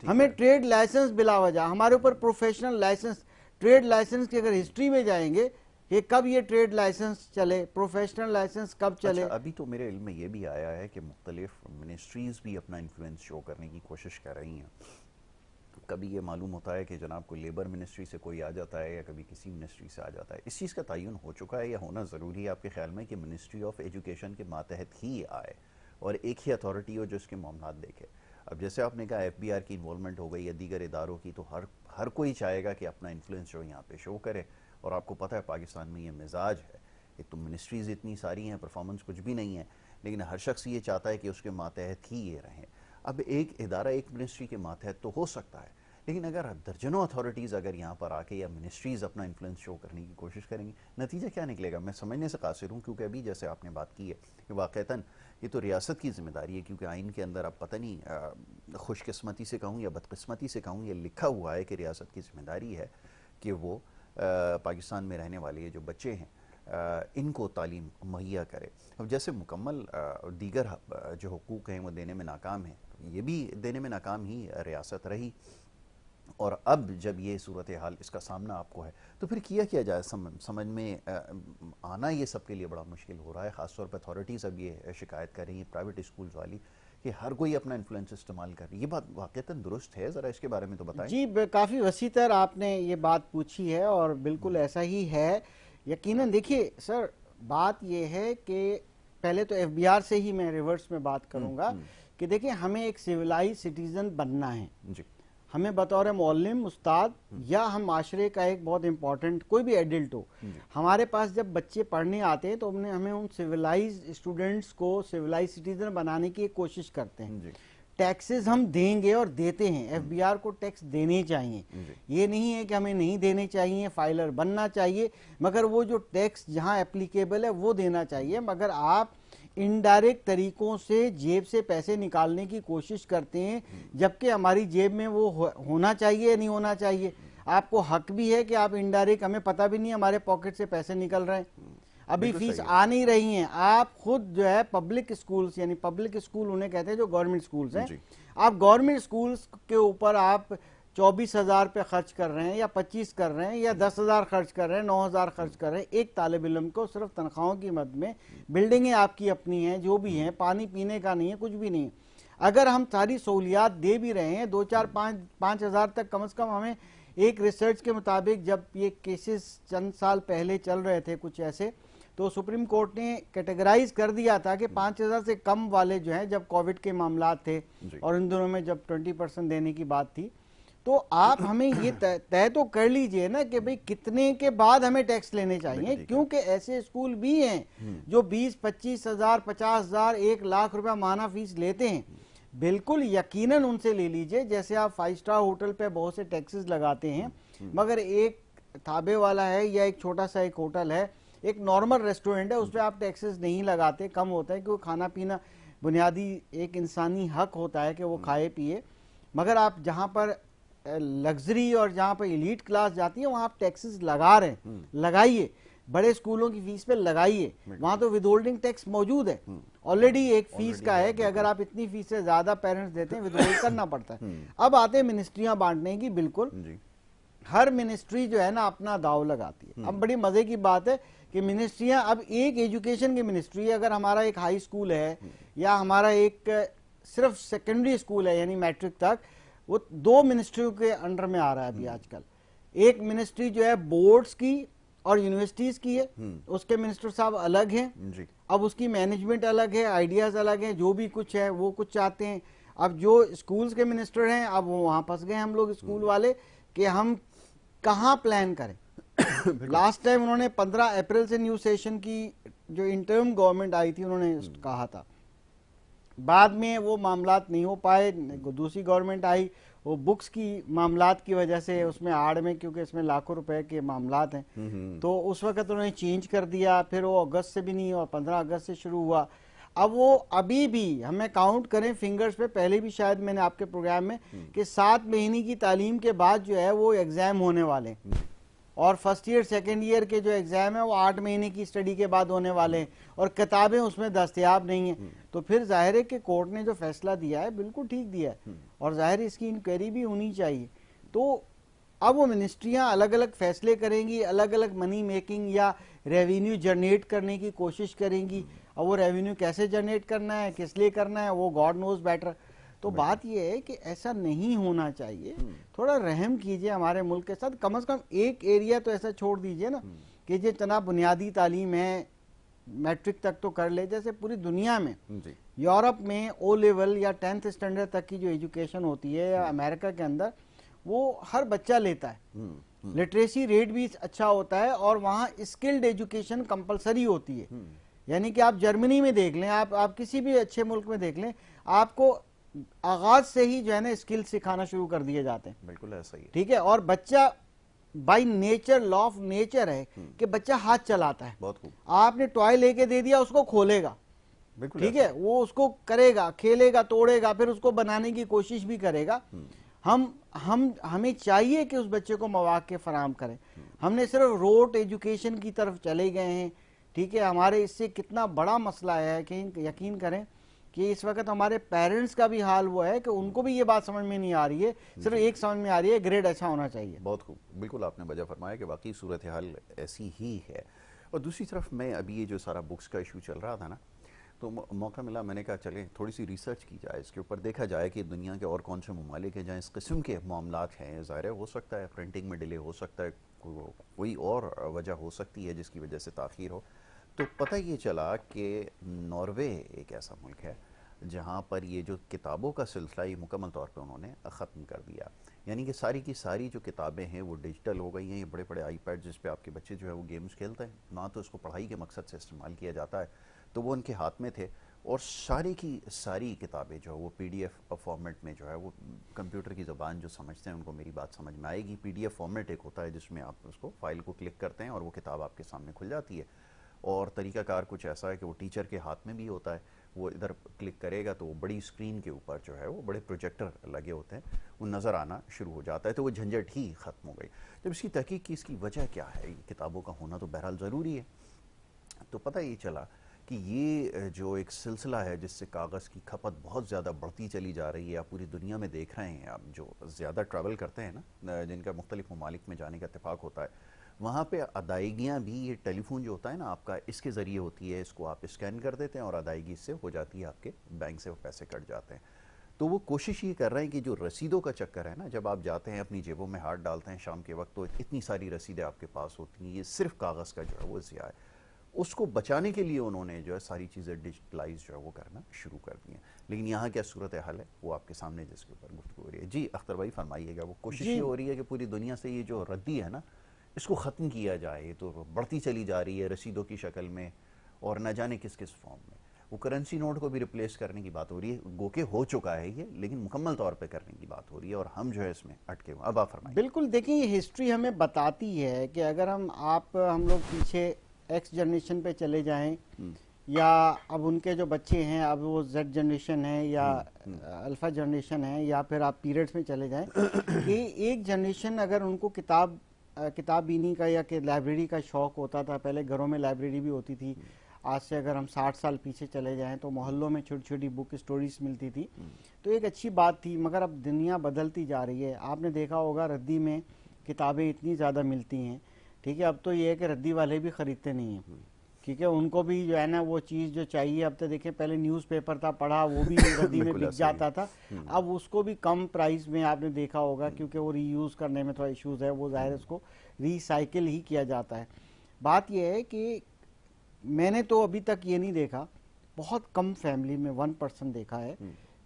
हमें ट्रेड लाइसेंस बिला वजह, हमारे ऊपर प्रोफेशनल लाइसेंस, ट्रेड लाइसेंस की अगर हिस्ट्री में जाएंगे कि कब ये ट्रेड लाइसेंस चले, प्रोफेशनल लाइसेंस कब चले। अच्छा, अभी तो मेरे इल्म में ये भी आया है कि मुख्तलिफ मिनिस्ट्रीज भी अपना इन्फ्लुएंस शो करने की कोशिश कर रही हैं। कभी ये मालूम होता है कि जनाब को लेबर मिनिस्ट्री से कोई आ जाता है या कभी किसी मिनिस्ट्री से आ जाता है। इस चीज़ का तयन हो चुका है या होना ज़रूरी है आपके ख्याल में कि मिनिस्ट्री ऑफ एजुकेशन के मातहत ही आए और एक ही अथॉरिटी हो जो इसके मामलात देखे? अब जैसे आपने कहा FBR की इन्वॉल्वमेंट हो गई या दीगर इदारों की, तो हर कोई चाहेगा कि अपना इन्फ्लुएंस जो यहाँ पे शो करे। और आपको पता है पाकिस्तान में ये मिजाज है, एक तो मिनिस्ट्रीज़ इतनी सारी हैं, परफॉर्मेंस कुछ भी नहीं है, लेकिन हर शख्स ये चाहता है कि उसके मातहत ही ये रहें। अब एक इदारा एक मिनिस्ट्री के मातहत तो हो सकता है, लेकिन अगर दर्जनों अथॉरिटीज़ अगर यहाँ पर आके या मिनिस्ट्रीज़ अपना इन्फ्लुएंस शो करने की कोशिश करेंगी, नतीजा क्या निकलेगा? मैं समझने से कासिर हूँ, क्योंकि अभी जैसे आपने बात की है कि वाक़तन ये तो रियासत की जिम्मेदारी है, क्योंकि आइन के अंदर अब पता नहीं खुशकिस्मती से कहूँ या बदकिस्मती से कहूँ, ये लिखा हुआ है कि रियासत की जिम्मेदारी है कि वो पाकिस्तान में रहने वाले ये जो बच्चे हैं इनको तालीम मुहैया करे। अब जैसे मुकम्मल दीगर जो हुकूक़ हैं वो देने में नाकाम है, ये भी देने में नाकाम ही रियासत रही, और अब जब ये सूरत हाल इसका सामना आपको है तो फिर किया जाए? समझ में आना ये सबके लिए बड़ा मुश्किल हो रहा है। ख़ासतौर पर अथॉरिटीज़ अब ये शिकायत कर रही हैं प्राइवेट स्कूल्स वाली कि हर कोई अपना इन्फ्लुएंस इस्तेमाल कर रही है। ये बात वाक़तन दुरुस्त है? ज़रा इसके बारे में तो बताएं। जी, काफ़ी वसीतर आपने ये बात पूछी है और बिल्कुल ऐसा ही है। यकीनन देखिए सर, बात ये है कि पहले तो FBR से ही मैं रिवर्स में बात करूंगा कि देखिए, हमें एक सिविलाइज सिटीजन बनना है जी। हमें बतौर मौलिम, उस्ताद या हम माशरे का एक बहुत इंपॉर्टेंट कोई भी एडल्ट हो, हमारे पास जब बच्चे पढ़ने आते हैं तो हमें उन सिविलाइज स्टूडेंट्स को सिविलाइज सिटीजन बनाने की कोशिश करते हैं। टैक्सेस हम देंगे और देते हैं, FBR को टैक्स देने चाहिए, ये नहीं है कि हमें नहीं देने चाहिए, फाइलर बनना चाहिए, मगर वो जो टैक्स जहां एप्लीकेबल है वो देना चाहिए। मगर आप इनडायरेक्ट तरीकों से जेब से पैसे निकालने की कोशिश करते हैं, जबकि हमारी जेब में वो होना चाहिए या नहीं होना चाहिए। आपको हक भी है कि आप इनडायरेक्ट, हमें पता भी नहीं हमारे पॉकेट से पैसे निकल रहे हैं, अभी फीस आ नहीं रही है। आप खुद जो है पब्लिक स्कूल्स, यानी पब्लिक स्कूल उन्हें कहते हैं जो गवर्नमेंट स्कूल्स हैं, आप गवर्नमेंट स्कूल्स के ऊपर आप 24,000 पे खर्च कर रहे हैं या 25 कर रहे हैं या 10,000 खर्च कर रहे हैं, 9,000 खर्च कर रहे हैं एक तालिब इल्म को, सिर्फ तनख्वाहों की मद में। बिल्डिंगें आपकी अपनी हैं, जो भी हैं, पानी पीने का नहीं है, कुछ भी नहीं है। अगर हम सारी सहूलियात दे भी रहे हैं, 2-4-5,000 तक कम से कम हमें, एक रिसर्च के मुताबिक जब ये केसेस चंद साल पहले चल रहे थे कुछ ऐसे, तो सुप्रीम कोर्ट ने कैटेगराइज कर दिया था कि 5,000 से कम वाले जो हैं, जब कोविड के मामलात थे और इन दिनों में जब 20% देने की बात थी, तो आप हमें ये तय तो कर लीजिए ना कि भाई कितने के बाद हमें टैक्स लेने चाहिए, क्योंकि ऐसे स्कूल भी हैं जो 20-25,000, 50,000, 1,00,000 रुपया माहाना फीस लेते हैं। बिल्कुल यकीनन उनसे ले लीजिए। जैसे आप 5 स्टार होटल पे बहुत से टैक्सेस लगाते हैं, मगर एक थाबे वाला है या एक छोटा सा एक होटल है, एक नॉर्मल रेस्टोरेंट है, उस पर आप टैक्सेस नहीं लगाते, कम होता है, क्योंकि खाना पीना बुनियादी एक इंसानी हक होता है कि वो खाए पिए। मगर आप जहाँ पर लग्जरी और जहाँ पर एलीट क्लास जाती है, वहाँ आप टैक्सेस लगा रहे हैं, लगाइए। बड़े स्कूलों की फीस पे लगाइए, वहाँ तो विदहोल्डिंग टैक्स मौजूद है ऑलरेडी। एक फीस का है कि अगर आप इतनी फीस से ज्यादा पेरेंट्स देते हैं, विदहोल्ड करना पड़ता है। अब आते हैं मिनिस्ट्रियां बांटने की। बिल्कुल हर मिनिस्ट्री जो है ना अपना दाव लगाती है। अब बड़ी मजे की बात है कि मिनिस्ट्रियां, अब एक एजुकेशन की मिनिस्ट्री, अगर हमारा एक हाई स्कूल है या हमारा एक सिर्फ सेकेंडरी स्कूल है यानी मैट्रिक तक, वो 2 मिनिस्ट्रियों के अंडर में आ रहा है अभी आजकल। एक मिनिस्ट्री जो है बोर्ड्स की और यूनिवर्सिटीज की है, उसके मिनिस्टर साहब अलग हैं, अब उसकी मैनेजमेंट अलग है, आइडियाज अलग हैं, जो भी कुछ है वो कुछ चाहते हैं। अब जो स्कूल्स के मिनिस्टर हैं, अब वो वहां फंस गए हम लोग स्कूल वाले कि हम कहाँ प्लान करें। लास्ट टाइम उन्होंने 15 अप्रैल से न्यू सेशन की जो इंटर्म गवर्नमेंट आई थी, उन्होंने कहा था, बाद में वो मामलात नहीं हो पाए, दूसरी गवर्नमेंट आई, वो बुक्स की मामलात की वजह से उसमें आड़ में, क्योंकि इसमें लाखों रुपए के मामलात हैं, तो उस वक्त उन्होंने चेंज कर दिया। फिर वो अगस्त से भी नहीं और 15 अगस्त से शुरू हुआ। अब वो अभी भी हमें काउंट करें फिंगर्स पे, पहले भी शायद मैंने आपके प्रोग्राम में कि 7 महीने की तालीम के बाद जो है वो एग्जाम होने वाले हैं, और फर्स्ट ईयर सेकेंड ईयर के जो एग्जाम है वो 8 महीने की स्टडी के बाद होने वाले हैं, और किताबें उसमें दस्तयाब नहीं है। तो फिर जाहिर है कि कोर्ट ने जो फैसला दिया है बिल्कुल ठीक दिया है, और जाहिर है इसकी इंक्वायरी भी होनी चाहिए। तो अब वो मिनिस्ट्रियां अलग अलग फैसले करेंगी, अलग अलग मनी मेकिंग या रेवेन्यू जनरेट करने की कोशिश करेंगी। और वो रेवेन्यू कैसे जनरेट करना है, किस लिए करना है, वो गॉड नोज बेटर। तो बात यह है कि ऐसा नहीं होना चाहिए। थोड़ा रहम कीजिए हमारे मुल्क के साथ, कम से कम एक एरिया तो ऐसा छोड़ दीजिए ना कि ये तना बुनियादी तालीम है, मैट्रिक तक तो कर ले। जैसे पूरी दुनिया में, यूरोप में O लेवल या 10th स्टैंडर्ड तक की जो एजुकेशन होती है, या अमेरिका के अंदर वो हर बच्चा लेता है, लिटरेसी रेट भी अच्छा होता है, और वहाँ स्किल्ड एजुकेशन कंपलसरी होती है। यानी कि आप जर्मनी में देख लें, आप किसी भी अच्छे मुल्क में देख लें, आपको आगाज से ही जो है ना स्किल सिखाना शुरू कर दिए जाते हैं। बिल्कुल ऐसा ही है। ठीक है, और बच्चा by nature, law of nature है कि बच्चा हाथ चलाता है। बहुत खूब। आपने टॉय लेके दे दिया, उसको खोलेगा, बिल्कुल ठीक है, वो उसको करेगा, खेलेगा, तोड़ेगा, फिर उसको बनाने की कोशिश भी करेगा। हमें चाहिए कि उस बच्चे को मौके फराहम करें। हमने सिर्फ रोट एजुकेशन की तरफ चले गए हैं। ठीक है, हमारे इससे कितना बड़ा मसला है कि यकीन करें कि इस वक्त हमारे पेरेंट्स का भी हाल वो है कि उनको भी ये बात समझ में नहीं आ रही है, सिर्फ एक समझ में आ रही है, ग्रेड अच्छा होना चाहिए। बहुत खूब, बिल्कुल आपने वजह फरमाया कि वाकई सूरत हाल ऐसी ही है। और दूसरी तरफ मैं अभी ये जो सारा बुक्स का इशू चल रहा था ना, तो मौका मिला, मैंने कहा चले थोड़ी सी रिसर्च की जाए, इसके ऊपर देखा जाए कि दुनिया के और कौन से ममालिक हैं जहाँ इस किस्म के मामलात हैं। ज़ाहिर हो सकता है प्रिंटिंग में डिले हो सकता है, कोई और वजह हो सकती है जिसकी वजह से ताख़ीर हो। तो पता ये चला कि नॉर्वे एक ऐसा मुल्क है जहाँ पर ये जो किताबों का सिलसिला ये मुकम्मल तौर पे उन्होंने ख़त्म कर दिया। यानी कि सारी की सारी जो किताबें हैं वो डिजिटल हो गई हैं। ये बड़े बड़े आईपैड जिस पे आपके बच्चे जो है वो गेम्स खेलते हैं, ना तो इसको पढ़ाई के मकसद से इस्तेमाल किया जाता है, तो वो उनके हाथ में थे। और सारी की सारी किताबें जो है वो PDF फॉर्मेट में जो है वो कंप्यूटर की ज़बान जो समझते हैं उनको मेरी बात समझ में आएगी। PDF फॉर्मेट एक होता है जिसमें आप उसको फाइल को क्लिक करते हैं और वो किताब आपके सामने खुल जाती है। और तरीकाकार कुछ ऐसा है कि वो टीचर के हाथ में भी होता है, वो इधर क्लिक करेगा तो वो बड़ी स्क्रीन के ऊपर जो है वो बड़े प्रोजेक्टर लगे होते हैं, वो नज़र आना शुरू हो जाता है। तो वो झंझट ही ख़त्म हो गई। जब इसकी तहकीक की इसकी वजह क्या है, किताबों का होना तो बहरहाल ज़रूरी है, तो पता ये चला कि ये जो एक सिलसिला है जिससे कागज़ की खपत बहुत ज़्यादा बढ़ती चली जा रही है, आप पूरी दुनिया में देख रहे हैं, आप जो ज़्यादा ट्रैवल करते हैं ना, जिनका मुख्तलिफ ममालिक में जाने का इत्तेफाक होता है, वहाँ पे अदायगियाँ भी ये टेलीफोन जो होता है ना आपका, इसके ज़रिए होती है। इसको आप स्कैन कर देते हैं और अदायगी इससे हो जाती है, आपके बैंक से वो पैसे कट जाते हैं। तो वो कोशिश ये कर रहे हैं कि जो रसीदों का चक्कर है ना, जब आप जाते हैं अपनी जेबों में हाथ डालते हैं शाम के वक्त, तो इतनी सारी रसीदें आपके पास होती हैं, ये सिर्फ कागज़ का जो है वो ज़िया है। उसको बचाने के लिए उन्होंने जो है सारी चीज़ें डिजिटलाइज जो है वो करना शुरू कर दी हैं। लेकिन यहाँ क्या सूरत हाल है वो आपके सामने जिसके ऊपर गुफ्तगू हो रही है। जी अख्तर भाई फरमाइएगा। वो कोशिश ये हो रही है कि पूरी दुनिया से ये जो रद्दी है ना, इसको ख़त्म किया जाए। ये तो बढ़ती चली जा रही है रसीदों की शक्ल में और न जाने किस किस फॉर्म में। वो करेंसी नोट को भी रिप्लेस करने की बात हो रही है, गोके हो चुका है ये, लेकिन मुकम्मल तौर पे करने की बात हो रही है और हम जो है इसमें अटके हुए। अब आप फरमाइए। बिल्कुल, देखिए ये हिस्ट्री हमें बताती है कि अगर हम लोग पीछे एक्स जनरेशन पे चले जाएं, या अब उनके जो बच्चे हैं, अब वो जेड जनरेशन है या अल्फा जनरेशन है, या फिर आप पीरियड्स में चले जाएं कि एक जनरेशन अगर उनको किताब बीनी का या कि लाइब्रेरी का शौक़ होता था, पहले घरों में लाइब्रेरी भी होती थी। आज से अगर हम 60 साल पीछे चले जाएं तो मोहल्लों में छोटी छोटी बुक स्टोरीज मिलती थी, तो एक अच्छी बात थी। मगर अब दुनिया बदलती जा रही है। आपने देखा होगा रद्दी में किताबें इतनी ज़्यादा मिलती हैं, ठीक है, अब तो ये है कि रद्दी वाले भी ख़रीदते नहीं हैं, ठीक है, उनको भी जो है ना वो चीज़ जो चाहिए। अब तो देखें, पहले न्यूज़पेपर था, पढ़ा, वो भी रद्दी में बिक जाता था, अब उसको भी कम प्राइस में आपने देखा होगा, क्योंकि वो रीयूज़ करने में थोड़ा इश्यूज़ है, वो ज़ाहिर उसको रिसाइकिल ही किया जाता है। बात यह है कि मैंने तो अभी तक ये नहीं देखा, बहुत कम फैमिली में 1% देखा है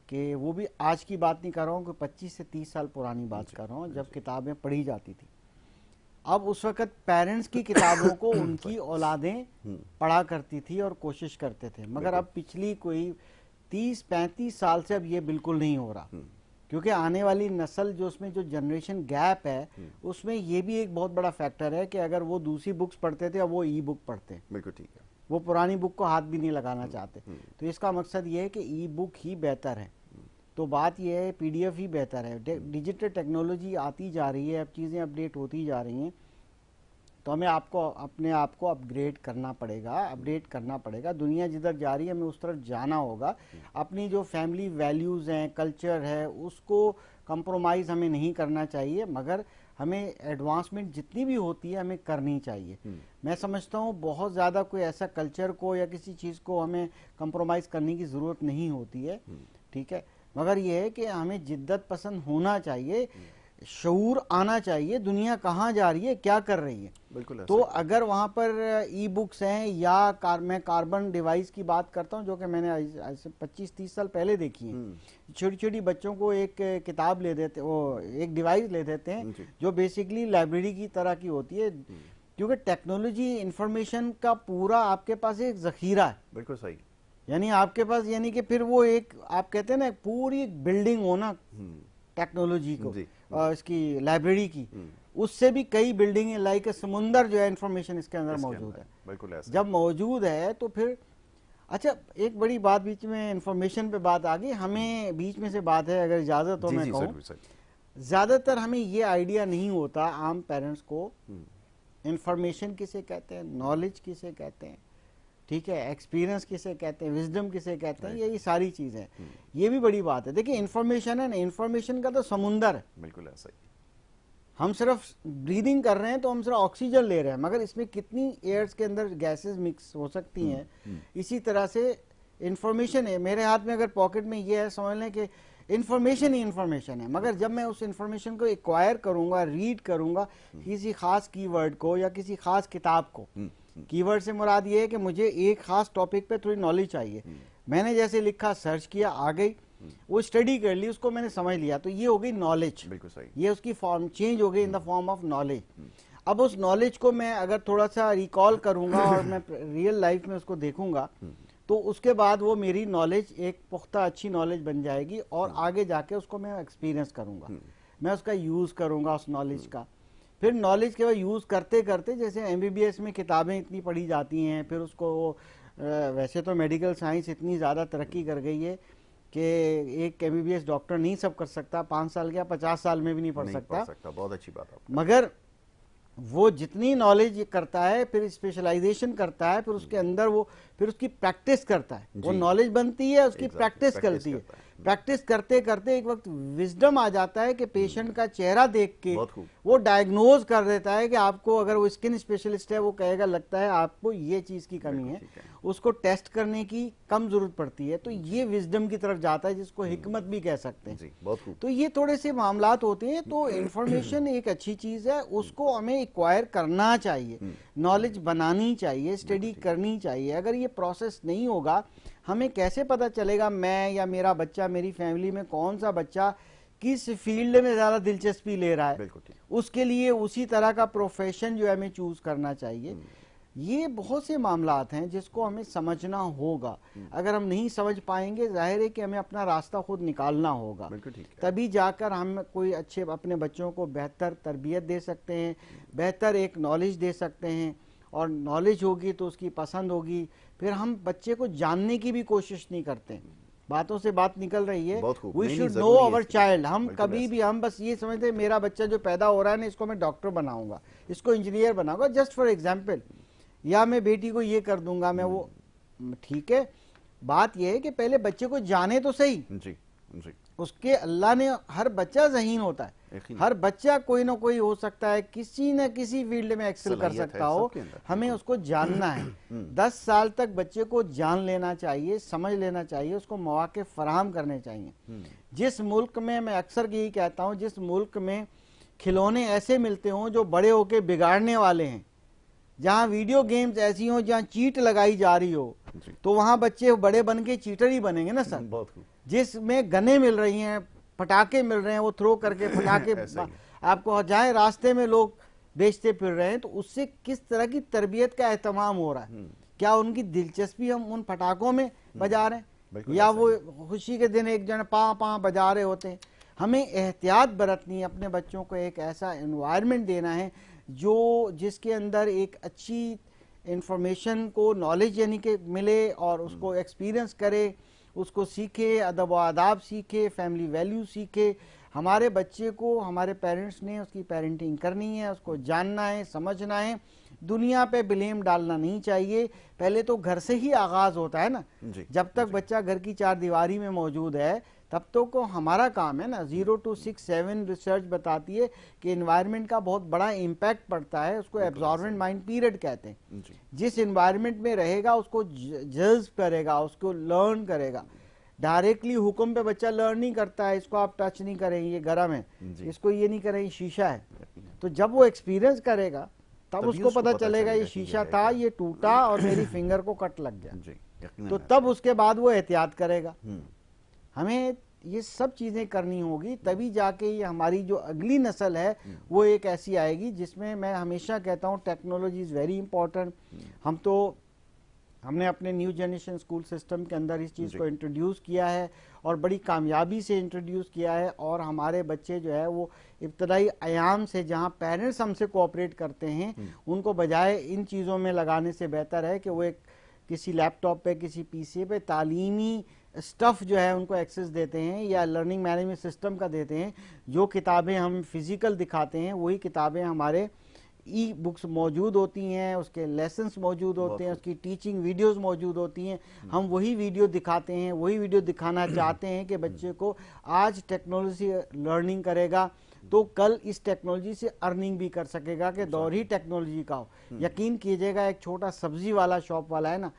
कि, वो भी आज की बात नहीं कर रहा हूँ कि 25 से 30 साल पुरानी बात कर रहा हूँ, जब किताबें पढ़ी जाती थी। अब उस वक़्त पेरेंट्स की किताबों को उनकी औलादें पढ़ा करती थी और कोशिश करते थे, मगर अब पिछली कोई 30-35 साल से अब ये बिल्कुल नहीं हो रहा, क्योंकि आने वाली नस्ल जो उसमें जो जनरेशन गैप है, उसमें ये भी एक बहुत बड़ा फैक्टर है कि अगर वो दूसरी बुक्स पढ़ते थे अब वो ई बुक पढ़ते हैं। बिल्कुल ठीक है। वो पुरानी बुक को हाथ भी नहीं लगाना चाहते। तो इसका मकसद ये है कि ई बुक ही बेहतर है। तो बात यह है PDF ही बेहतर है। डिजिटल टेक्नोलॉजी आती जा रही है, अब चीज़ें अपडेट होती जा रही हैं, तो हमें अपने आप को अपडेट करना पड़ेगा। दुनिया जिधर जा रही है हमें उस तरफ जाना होगा। अपनी जो फैमिली वैल्यूज़ हैं, कल्चर है, उसको कंप्रोमाइज़ हमें नहीं करना चाहिए, मगर हमें एडवांसमेंट जितनी भी होती है हमें करनी चाहिए। मैं समझता हूँ बहुत ज़्यादा कोई ऐसा कल्चर को या किसी चीज़ को हमें कंप्रोमाइज़ करने की ज़रूरत नहीं होती है, ठीक है, मगर यह है कि हमें जिद्दत पसंद होना चाहिए, शऊर आना चाहिए, दुनिया कहाँ जा रही है, क्या कर रही है। बिल्कुल। तो अगर वहाँ पर ई बुक्स हैं या मैं कार्बन डिवाइस की बात करता हूँ, जो कि मैंने 25-30 साल पहले देखी है, छोटी छोटी बच्चों को एक किताब ले देते, वो एक डिवाइस ले देते हैं जो बेसिकली लाइब्रेरी की तरह की होती है, क्योंकि टेक्नोलॉजी इंफॉर्मेशन का पूरा आपके पास एक जखीरा है। बिल्कुल सही। यानी आपके पास, यानी कि फिर वो एक आप कहते हैं ना पूरी एक बिल्डिंग हो ना टेक्नोलॉजी को, इसकी लाइब्रेरी की, उससे भी कई बिल्डिंग लाइक समुंदर जो है इंफॉर्मेशन इसके अंदर मौजूद है। बिल्कुल ऐसा। जब मौजूद है तो फिर अच्छा, एक बड़ी बात बीच में इंफॉर्मेशन पे बात आ गई, हमें बीच में से बात है, अगर इजाजत हो मैं कहूँ, ज्यादातर हमें ये आइडिया नहीं होता आम पेरेंट्स को इंफॉर्मेशन किसे कहते हैं, नॉलेज किसे कहते हैं, ठीक है, एक्सपीरियंस किसे कहते हैं, विजडम किसे कहते हैं, ये सारी चीजें, ये भी बड़ी बात है। देखिए इंफॉर्मेशन है ना, इंफॉर्मेशन का तो समुंदर है। बिल्कुल ऐसा ही। हम सिर्फ ब्रीदिंग कर रहे हैं तो हम सिर्फ ऑक्सीजन ले रहे हैं, मगर इसमें कितनी एयर्स के अंदर गैसेस मिक्स हो सकती हैं। इसी तरह से इंफॉर्मेशन है, मेरे हाथ में अगर पॉकेट में ये है, समझ लें कि इंफॉर्मेशन ही इंफॉर्मेशन है, मगर जब मैं उस इंफॉर्मेशन को एक्वायर करूंगा, रीड करूंगा किसी खास कीवर्ड को या किसी खास किताब को, कीवर्ड से मुराद ये है कि मुझे एक खास टॉपिक पे थोड़ी नॉलेज चाहिए, मैंने जैसे लिखा, सर्च किया, आ गई, वो स्टडी कर ली, उसको मैंने समझ लिया, तो ये हो गई नॉलेज। बिल्कुल सही। ये उसकी फॉर्म चेंज हो गई in the form of knowledge. अब उस नॉलेज को मैं अगर थोड़ा सा रिकॉल करूंगा और मैं रियल लाइफ में उसको देखूंगा, तो उसके बाद वो मेरी नॉलेज एक पुख्ता अच्छी नॉलेज बन जाएगी, और आगे जाके उसको मैं एक्सपीरियंस करूंगा, मैं उसका यूज करूंगा उस नॉलेज का। फिर नॉलेज के बाद यूज करते करते, जैसे एमबीबीएस में किताबें इतनी पढ़ी जाती हैं, फिर उसको वैसे तो मेडिकल साइंस इतनी ज़्यादा तरक्की कर गई है कि एक एमबीबीएस डॉक्टर नहीं सब कर सकता, 5 साल या 50 साल में भी नहीं पढ़ सकता। बहुत अच्छी बात है। मगर वो जितनी नॉलेज करता है, फिर स्पेशलाइजेशन करता है, फिर उसके अंदर वो फिर उसकी प्रैक्टिस करता है, वो नॉलेज बनती है, उसकी प्रैक्टिस करती है। प्रैक्टिस करते करते एक वक्त विजडम आ जाता है कि पेशेंट का चेहरा देख के वो डायग्नोज कर देता है कि आपको, अगर वो स्किन स्पेशलिस्ट है, वो कहेगा लगता है आपको ये चीज की कमी है, उसको टेस्ट करने की कम जरूरत पड़ती है, तो ये विजडम की तरफ जाता है, जिसको हिकमत भी कह सकते हैं। तो ये थोड़े से मामलात होते हैं। तो इंफॉर्मेशन एक अच्छी चीज है, उसको हमें एक्वायर करना चाहिए, नॉलेज बनानी चाहिए, स्टडी करनी चाहिए। अगर ये प्रोसेस नहीं होगा, हमें कैसे पता चलेगा मैं या मेरा बच्चा, मेरी फैमिली में कौन सा बच्चा किस फील्ड में ज्यादा दिलचस्पी ले रहा है, उसके लिए उसी तरह का प्रोफेशन जो है हमें चूज करना चाहिए। ये बहुत से मामलात हैं जिसको हमें समझना होगा। अगर हम नहीं समझ पाएंगे, जाहिर है कि हमें अपना रास्ता खुद निकालना होगा, तभी जाकर हम कोई अच्छे अपने बच्चों को बेहतर तरबियत दे सकते हैं, बेहतर एक नॉलेज दे सकते हैं, और नॉलेज होगी तो उसकी पसंद होगी। फिर हम बच्चे को जानने की भी कोशिश नहीं करते, बातों से बात निकल रही है, we should know our child. हम कभी भी, हम बस ये समझते हैं मेरा बच्चा जो पैदा हो रहा है ना, इसको मैं डॉक्टर बनाऊंगा, इसको इंजीनियर बनाऊंगा, जस्ट फॉर एग्जाम्पल, या मैं बेटी को ये कर दूंगा, मैं वो, ठीक है। बात यह है कि पहले बच्चे को जाने तो सही जी, जी। उसके अल्लाह ने, हर बच्चा ज़हीन होता है, हर बच्चा कोई ना कोई हो सकता है, किसी न किसी फील्ड में एक्सेल कर सकता हो, हमें उसको जानना है। 10 साल तक बच्चे को जान लेना चाहिए, समझ लेना चाहिए, उसको मौके फराहम करने चाहिए। जिस मुल्क में, मैं अक्सर यही कहता हूँ, जिस मुल्क में खिलौने ऐसे मिलते हों जो बड़े होके बिगाड़ने वाले हैं, जहाँ वीडियो गेम्स ऐसी हो जहाँ चीट लगाई जा रही हो, तो वहाँ बच्चे बड़े बन के चीटर ही बनेंगे ना सर। जिसमें गने मिल रही हैं, पटाखे मिल रहे हैं, वो थ्रो करके पटाखे आपको जहाँ रास्ते में लोग बेचते फिर रहे हैं, तो उससे किस तरह की तरबियत का एहतमाम हो रहा है? क्या उनकी दिलचस्पी हम उन पटाखों में बजा रहे हैं, या वो खुशी के दिन एक जन पा पा बजा रहे होते हैं? हमें एहतियात बरतनी है, अपने बच्चों को एक ऐसा एनवायरनमेंट देना है जो जिसके अंदर एक अच्छी इंफॉर्मेशन को, नॉलेज यानी कि मिले, और उसको एक्सपीरियंस करे, उसको सीखे, अदब व आदाब सीखे, फैमिली वैल्यू सीखे। हमारे बच्चे को हमारे पेरेंट्स ने उसकी पेरेंटिंग करनी है, उसको जानना है, समझना है। दुनिया पे ब्लेम डालना नहीं चाहिए, पहले तो घर से ही आगाज होता है ना। जब तक बच्चा घर की 4 दीवारी में मौजूद है, तब तो को हमारा काम है ना। 0 to 6, 7 रिसर्च बताती है कि एनवायरनमेंट का बहुत बड़ा इम्पैक्ट पड़ता है, उसको एब्जॉर्बेंट माइंड पीरियड कहते हैं। जिस एनवायरनमेंट में रहेगा उसको जज्ब करेगा, उसको लर्न करेगा। डायरेक्टली हुक्म पे बच्चा लर्न नहीं करता है, इसको आप टच नहीं करें, ये गर्म है, इसको ये नहीं करें, शीशा है। तो जब वो एक्सपीरियंस करेगा तब उसको पता चलेगा ये शीशा था, ये टूटा और मेरी फिंगर को कट लग गया, तो तब उसके बाद वो एहतियात करेगा। हमें ये सब चीज़ें करनी होगी, तभी जाके ये हमारी जो अगली नस्ल है वो एक ऐसी आएगी जिसमें मैं हमेशा कहता हूँ टेक्नोलॉजी इज़ वेरी इंपॉर्टेंट। हमने अपने न्यू जनरेशन स्कूल सिस्टम के अंदर इस चीज़ को इंट्रोड्यूस किया है और बड़ी कामयाबी से इंट्रोड्यूस किया है, और हमारे बच्चे जो है वो इब्तदाई आयाम से जहाँ पेरेंट्स हमसे कोऑपरेट करते हैं उनको बजाय इन चीज़ों में लगाने से बेहतर है कि वो एक किसी लैपटॉप पे, किसी पीसी पे तालीमी स्टफ़ जो है उनको एक्सेस देते हैं या लर्निंग मैनेजमेंट सिस्टम का देते हैं। जो किताबें हम फिज़िकल दिखाते हैं वही किताबें हमारे ई बुक्स मौजूद होती हैं, उसके लेसन्स मौजूद होते हैं, उसकी टीचिंग वीडियोस मौजूद होती हैं। हम वही वीडियो दिखाते हैं, वही वीडियो दिखाना चाहते हैं कि बच्चे को आज टेक्नोलॉजी लर्निंग करेगा तो कल इस टेक्नोलॉजी से अर्निंग भी कर सकेगा, कि दौर ही टेक्नोलॉजी का हो। यकीन कीजिएगा, एक छोटा सब्जी वाला शॉप वाला है ना,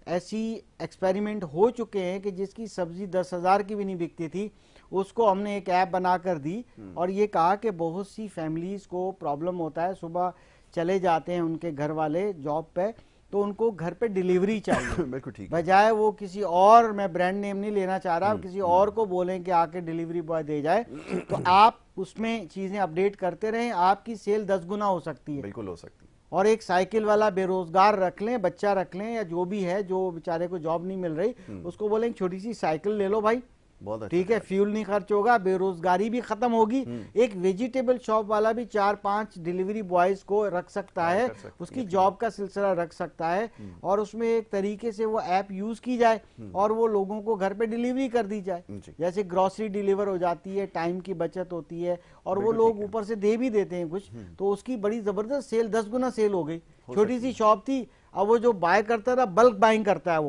ऐसी एक्सपेरिमेंट हो चुके हैं कि जिसकी सब्जी 10,000 की भी नहीं बिकती थी, उसको हमने एक ऐप बनाकर दी और ये कहा कि बहुत सी फैमिलीज को प्रॉब्लम होता है, सुबह चले जाते हैं उनके घर वाले जॉब पे तो उनको घर पे डिलीवरी चाहिए बिल्कुल ठीक, बजाय वो किसी और, मैं ब्रांड नेम नहीं लेना चाह रहा, किसी और को बोलें कि आके डिलीवरी बॉय दे जाए, तो आप उसमें चीजें अपडेट करते रहें, आपकी सेल 10 गुना हो सकती है। बिल्कुल हो सकती है। और एक साइकिल वाला बेरोजगार रख लें, बच्चा रख लें या जो भी है, जो बेचारे को जॉब नहीं मिल रही, उसको बोलें छोटी सी साइकिल ले लो भाई, बहुत अच्छा, ठीक है, फ्यूल नहीं खर्च होगा, बेरोजगारी भी खत्म होगी। एक वेजिटेबल शॉप वाला भी 4-5 डिलीवरी बॉयज को रख सकता है, उसकी जॉब का सिलसिला रख सकता है, और उसमें एक तरीके से वो ऐप यूज की जाए और वो लोगों को घर पे डिलीवरी कर दी जाए। जैसे ग्रोसरी डिलीवर हो जाती है, टाइम की बचत होती है और वो लोग ऊपर से दे भी देते हैं कुछ, तो उसकी बड़ी जबरदस्त सेल, 10 गुना सेल हो गई। छोटी सी शॉप थी, अब वो जो बाय करता था, बल्क बाइंग करता है,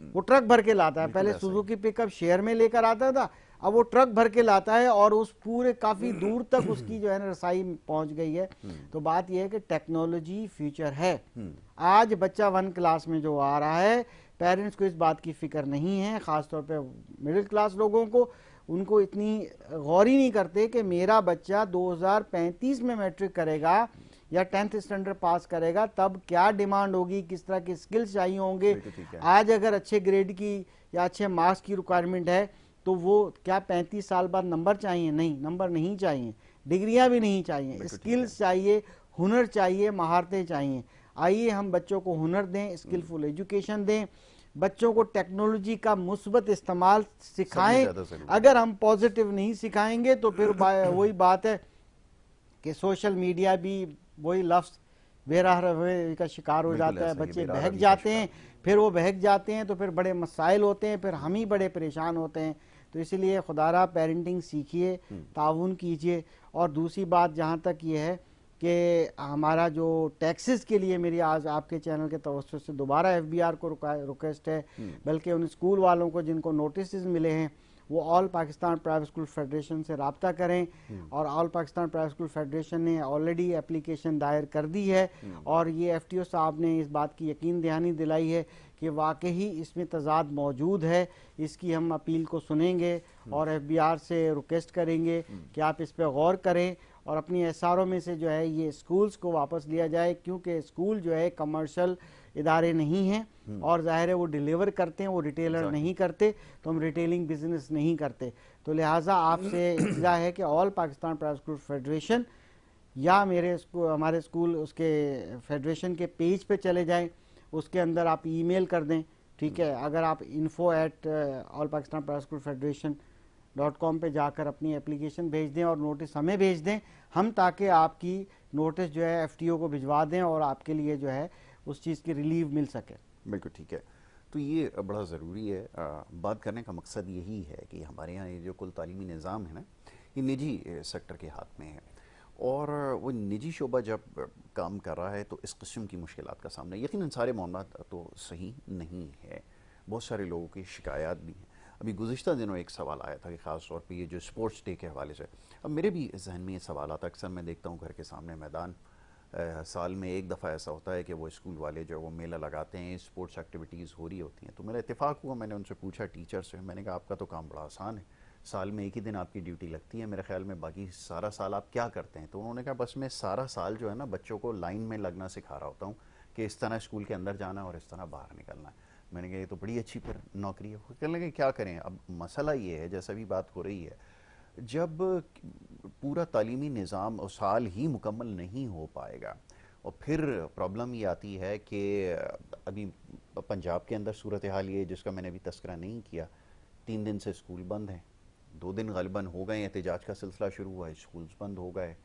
वो ट्रक भर के लाता है। पहले सुजुकी पिकअप शेयर में लेकर आता था, अब वो ट्रक भर के लाता है और उस पूरे काफी दूर तक उसकी जो है ना रसाई पहुंच गई है। तो बात यह है कि टेक्नोलॉजी फ्यूचर है। आज बच्चा 1 क्लास में जो आ रहा है, पेरेंट्स को इस बात की फिक्र नहीं है, खासतौर पे मिडिल क्लास लोगों को, उनको इतनी गौर ही नहीं करते कि मेरा बच्चा 2035 में मैट्रिक करेगा या 10th स्टैंडर्ड पास करेगा, तब क्या डिमांड होगी, किस तरह के स्किल्स चाहिए होंगे। आज अगर अच्छे ग्रेड की या अच्छे मार्क्स की रिक्वायरमेंट है तो वो क्या 35 साल बाद नंबर चाहिए? नहीं, नंबर नहीं चाहिए, डिग्रियां भी नहीं चाहिए, स्किल्स चाहिए, हुनर चाहिए, महारतें चाहिए। आइए हम बच्चों को हुनर दें, स्किलफुल एजुकेशन दें, बच्चों को टेक्नोलॉजी का मुस्बत इस्तेमाल सिखाएं। अगर हम पॉजिटिव नहीं सिखाएंगे तो फिर वही बात है कि सोशल मीडिया भी वही लफ्ज़ बेराह का शिकार हो जाता है, बच्चे बहक जाते हैं, फिर वो बहक जाते हैं तो फिर बड़े मसाइल होते हैं, फिर हम ही बड़े परेशान होते हैं। तो इसलिए खुदारा पेरेंटिंग सीखिए, ताउन कीजिए। और दूसरी बात जहाँ तक ये है कि हमारा जो टैक्सेस के लिए मेरी आज आपके चैनल के तवज्जो से दोबारा FBR को रिक्वेस्ट है, बल्कि उन स्कूल वालों को जिनको नोटिस मिले हैं वो all Pakistan private school federation से रब्ता करें, और all Pakistan private school federation ने ऑलरेडी एप्लीकेशन दायर कर दी है, और ये FTO साहब ने इस बात की यकीन दहानी दिलाई है कि वाकई इसमें तजाद मौजूद है। इसकी हम अपील को सुनेंगे और FBR से रिक्वेस्ट करेंगे कि आप इस पर गौर करें और अपनी SRO में से जो है ये स्कूल्स को वापस लिया जाए, क्योंकि स्कूल जो है कमर्शियल इदारे नहीं हैं और जाहिर है वो डिलीवर करते हैं, वो रिटेलर नहीं करते, तो हम रिटेलिंग बिजनेस नहीं करते। तो लिहाजा आपसे इल्तिजा है कि all Pakistan private school federation या हमारे स्कूल उसके फेडरेशन के पेज पे चले जाएं, उसके अंदर आप ईमेल कर दें, ठीक है। अगर आप info@allpakistanprivateschoolfederation.com पे जाकर अपनी एप्लीकेशन भेज दें और नोटिस हमें भेज दें, हम ताकि आपकी नोटिस जो है FTO को भिजवा दें और आपके लिए जो है उस चीज़ की रिलीव मिल सके। बिल्कुल ठीक है। तो ये बड़ा ज़रूरी है। बात करने का मकसद यही है कि हमारे यहाँ ये जो कुल तालीमी निज़ाम है ना, ये निजी सेक्टर के हाथ में है, और वो निजी शोबा जब काम कर रहा है तो इस किस्म की मुश्किलात का सामना, यकीनन सारे मामलात तो सही नहीं है, बहुत सारे लोगों की शिकायत भी हैं। अभी गुज़िश्ता दिनों एक सवाल आया था कि ख़ास तौर पे ये जो स्पोर्ट्स डे के हवाले से, अब मेरे भी जहन में ये सवाल आता, अक्सर मैं देखता हूँ घर के सामने मैदान, साल में एक दफ़ा ऐसा होता है कि वो स्कूल वाले जो वो मेला लगाते हैं, स्पोर्ट्स एक्टिविटीज़ हो रही होती हैं। तो मेरा इत्तेफाक हुआ, मैंने उनसे पूछा टीचर से, मैंने कहा आपका तो काम बड़ा आसान है, साल में एक ही दिन आपकी ड्यूटी लगती है, मेरे ख्याल में बाकी सारा साल आप क्या करते हैं? तो उन्होंने कहा बस मैं सारा साल जो है ना बच्चों को लाइन में लगना सिखा रहा होता हूँ कि इस तरह स्कूल के अंदर जाना है और इस तरह बाहर निकलना है। मैंने कहा ये तो बड़ी अच्छी फिर नौकरी है। वो कहने लगे क्या करें, अब मसला ये है जैसा भी बात हो रही है, जब पूरा तालीमी निज़ाम और साल ही मुकम्मल नहीं हो पाएगा, और फिर प्रॉब्लम ये आती है कि अभी पंजाब के अंदर सूरत हाल ये जिसका मैंने अभी तस्करा नहीं किया, 3 दिन से स्कूल बंद हैं, 2 दिन गालिबन हो गए, एहतजाज का सिलसिला शुरू हुआ है, स्कूल्स बंद हो गए,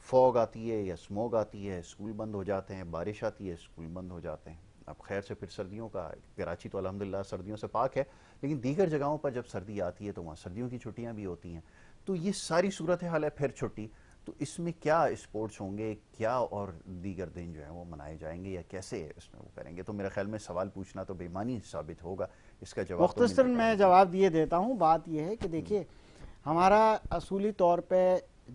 फॉग आती है या स्मोक आती है, स्कूल बंद हो जाते हैं, बारिश आती है, स्कूल बंद हो जाते हैं। अब खैर से फिर सर्दियों का, कराची तो अल्हम्दुलिल्लाह सर्दियों से पाक है, लेकिन दीगर जगहों पर जब सर्दी आती है तो वहाँ सर्दियों की छुट्टियाँ भी होती हैं। तो ये सारी सूरत हाल है, फिर छुट्टी, तो इसमें क्या स्पोर्ट्स होंगे, क्या और दीगर दिन जो है वो मनाए जाएंगे या कैसे इसमें वो करेंगे? तो मेरे ख्याल में सवाल पूछना तो बेईमानी साबित होगा, इसका जवाब तो मुख्तसरन मैं जवाब दिए देता हूँ। बात यह है कि देखिए, हमारा असूली तौर पे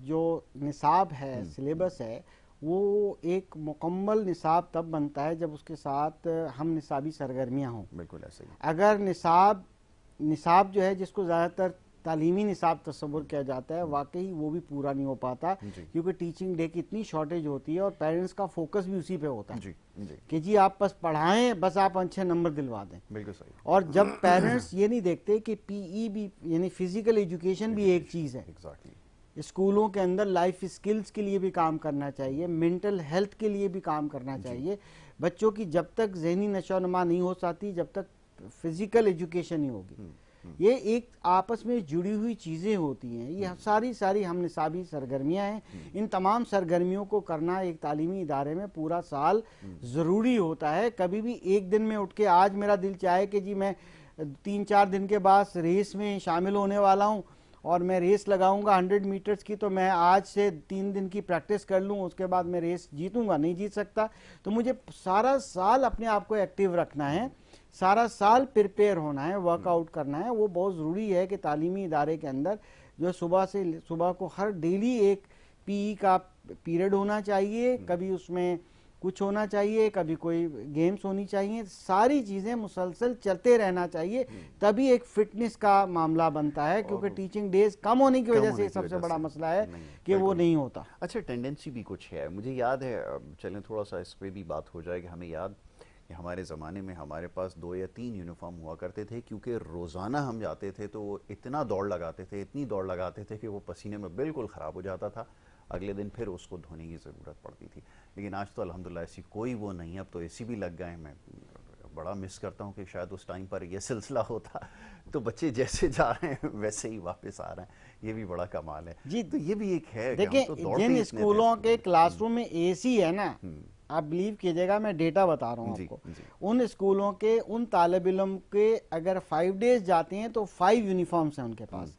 जो निसाब है, सिलेबस है, वो एक मुकम्मल निसाब तब बनता है जब उसके साथ हम निसाबी सरगर्मियाँ हों। बिल्कुल ऐसे ही। अगर निसाब जो है जिसको ज़्यादातर तालीमी निसाब तस्वुर किया जाता है, वाकई वो भी पूरा नहीं हो पाता, क्योंकि टीचिंग डे की इतनी शॉर्टेज होती है और पेरेंट्स का फोकस भी उसी पे होता है जी, जी। कि जी आप बस पढ़ाएं, बस आप अच्छे नंबर दिलवा दें। बिल्कुल सही। और जब पेरेंट्स ये नहीं देखते कि पीई भी यानी फिजिकल एजुकेशन भी एक चीज़ है। एग्जैक्टली। स्कूलों के अंदर लाइफ स्किल्स के लिए भी काम करना चाहिए, मेंटल हेल्थ के लिए भी काम करना चाहिए। बच्चों की जब तक जहनी नशोनुमा नहीं हो सकती, जब तक फिजिकल एजुकेशन नहीं होगी। ये एक आपस में जुड़ी हुई चीज़ें होती हैं। ये सारी हम निसाबी सरगर्मियाँ हैं। इन तमाम सरगर्मियों को करना एक तालीमी इदारे में पूरा साल ज़रूरी होता है। कभी भी एक दिन में उठ के आज मेरा दिल चाहे कि जी मैं 3-4 दिन के बाद रेस में शामिल होने वाला हूँ और मैं रेस लगाऊंगा 100 मीटर्स की, तो मैं आज से 3 दिन की प्रैक्टिस कर लूँ, उसके बाद मैं रेस जीतूंगा, नहीं जीत सकता। तो मुझे सारा साल अपने आप को एक्टिव रखना है, सारा साल प्रिपेयर होना है, वर्कआउट करना है। वो बहुत ज़रूरी है कि तालीमी इदारे के अंदर जो सुबह को हर डेली एक पीई का पीरियड होना चाहिए, कभी उसमें कुछ होना चाहिए, कभी कोई गेम्स होनी चाहिए, सारी चीज़ें मुसलसल चलते रहना चाहिए, तभी एक फिटनेस का मामला बनता है। क्योंकि टीचिंग डेज कम होने की वजह से सबसे बड़ा मसला है कि वो नहीं होता। अच्छा, टेंडेंसी भी कुछ है, मुझे याद है, चलें थोड़ा सा इस पर भी बात हो जाए कि हमें याद कि हमारे ज़माने में हमारे पास 2 या 3 यूनिफॉर्म हुआ करते थे, क्योंकि रोज़ाना हम जाते थे तो इतना दौड़ लगाते थे, इतनी दौड़ लगाते थे कि वो पसीने में बिल्कुल ख़राब हो जाता था, अगले दिन फिर उसको धोने की ज़रूरत पड़ती थी। लेकिन आज तो अल्हम्दुलिल्लाह ऐसी कोई वो नहीं, अब तो एसी भी लग गए। मैं बड़ा मिस करता हूँ कि शायद उस टाइम पर ये सिलसिला होता तो बच्चे जैसे जा रहे हैं वैसे ही वापस आ रहे हैं, ये भी बड़ा कमाल है जी। तो ये भी एक है। देखिए, जिन स्कूलों के क्लासरूम में एसी है ना, आप बिलीव कीजिएगा, मैं डेटा बता रहा हूँ आपको, उन स्कूलों के उन तालिब इल्म के अगर 5 डेज जाते हैं तो 5 यूनिफॉर्म्स हैं उनके पास,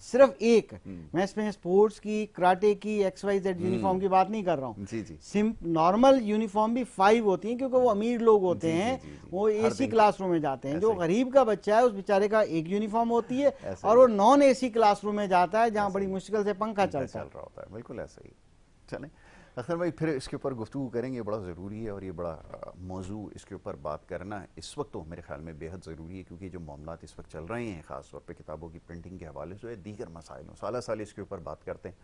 सिर्फ एक। मैं इसमें स्पोर्ट्स की, कराटे की, XYZ यूनिफॉर्म की बात नहीं कर रहा हूँ। नॉर्मल यूनिफॉर्म भी 5 होती हैं, क्योंकि वो अमीर लोग होते हैं, वो एसी क्लासरूम में जाते हैं। जो गरीब का बच्चा है उस बेचारे का एक यूनिफॉर्म होती है, और वो नॉन एसी क्लासरूम में जाता है जहाँ बड़ी मुश्किल से पंखा चल रहा होता है। बिल्कुल ऐसा ही। चलें अख्तर भाई, फिर इसके ऊपर गुफ्तगू करेंगे, बड़ा ज़रूरी है और ये बड़ा मौजू, इसके ऊपर बात करना इस वक्त तो मेरे ख्याल में बेहद ज़रूरी है, क्योंकि जो मामलात इस वक्त चल रहे हैं ख़ास तौर पे किताबों की प्रिंटिंग के हवाले से, दीगर मसाइलों, साल इसके ऊपर बात करते हैं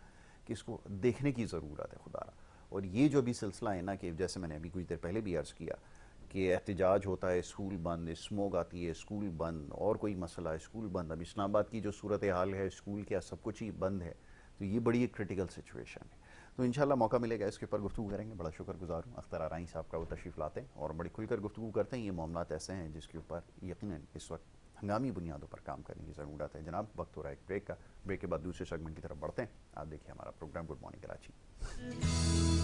कि इसको देखने की ज़रूरत है खुदारा। और ये जो भी सिलसिला है ना, कि जैसे मैंने अभी कुछ देर पहले भी अर्ज़ किया कि एहतजाज होता है, स्कूल बंद, स्मोक आती है, स्कूल बंद, और कोई मसला है, स्कूल बंद। अब इस्लामाबाद की जो सूरत हाल है, स्कूल क्या सब कुछ ही बंद है, तो ये बड़ी एक क्रिटिकल सिचुएशन है। तो इंशाल्लाह मौका मिलेगा इसके ऊपर गुफ्तगू करेंगे। बड़ा शुक्रगुजार हूँ अख्तर आराई साहब का, वो तशरीफ़ लाते हैं और बड़ी खुलकर गुफ्तगू करते हैं। ये मामलात ऐसे हैं जिसके ऊपर यकीनन इस वक्त हंगामी बुनियादों पर काम करने की ज़रूरत है। जनाब, वक्त हो रहा है एक ब्रेक का। ब्रेक के बाद दूसरे सेगमेंट की तरफ बढ़ते हैं। आप देखिए हमारा प्रोग्राम गुड मॉर्निंग कराची।